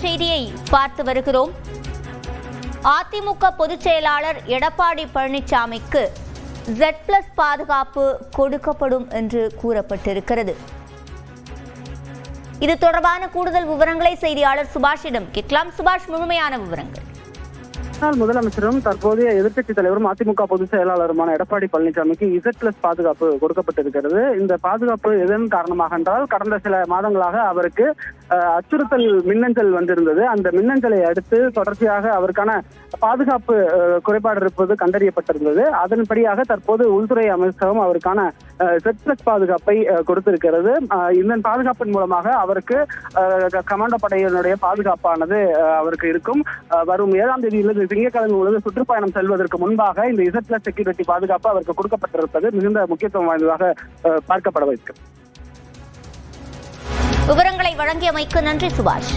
செய்தியை பார்த்து வருகிறோம். அதிமுக பொதுச் செயலாளர் எடப்பாடி பழனிசாமிக்கு Z+ பாதுகாப்பு கொடுக்கப்படும் என்று கூறப்பட்டிருக்கிறது. இது தொடர்பான கூடுதல் விவரங்களை செய்தியாளர் சுபாஷிடம் கேட்கலாம். சுபாஷ், முழுமையான விவரங்கள். முதலமைச்சரும் தற்போதைய எதிர்க்கட்சித் தலைவரும் அதிமுக பொதுச் செயலாளருமான எடப்பாடி பழனிசாமிக்கு Z+ பாதுகாப்பு கொடுக்கப்பட்டிருக்கிறது. இந்த பாதுகாப்பு எதன் காரணமாக என்றால், கடந்த சில மாதங்களாக அவருக்கு அச்சுறுத்தல் மின்னஞ்சல் வந்திருந்தது. அந்த மின்னஞ்சலை அடுத்து தொடர்ச்சியாக அவருக்கான பாதுகாப்பு குறைபாடு இருப்பது கண்டறியப்பட்டிருந்தது. அதன்படியாக தற்போது உள்துறை அமைச்சகம் அவருக்கான Z+ பாதுகாப்பை கொடுத்திருக்கிறது. இதன் பாதுகாப்பின் மூலமாக அவருக்கு கமாண்டோ படையினுடைய பாதுகாப்பானது அவருக்கு இருக்கும். வரும் 7ஆம் தேதியிலிருந்து திங்கட்கிழமை முழுவதும் சுற்றுப்பயணம் செல்வதற்கு முன்பாக இந்த Z+ செக்யூரிட்டி பாதுகாப்பு அவருக்கு கொடுக்கப்பட்டிருப்பது மிகுந்த முக்கியத்துவம் வாய்ந்ததாக பார்க்கப்பட வைக்கும். விவரங்களை வழங்கியமைக்கு நன்றி சுபாஷ்.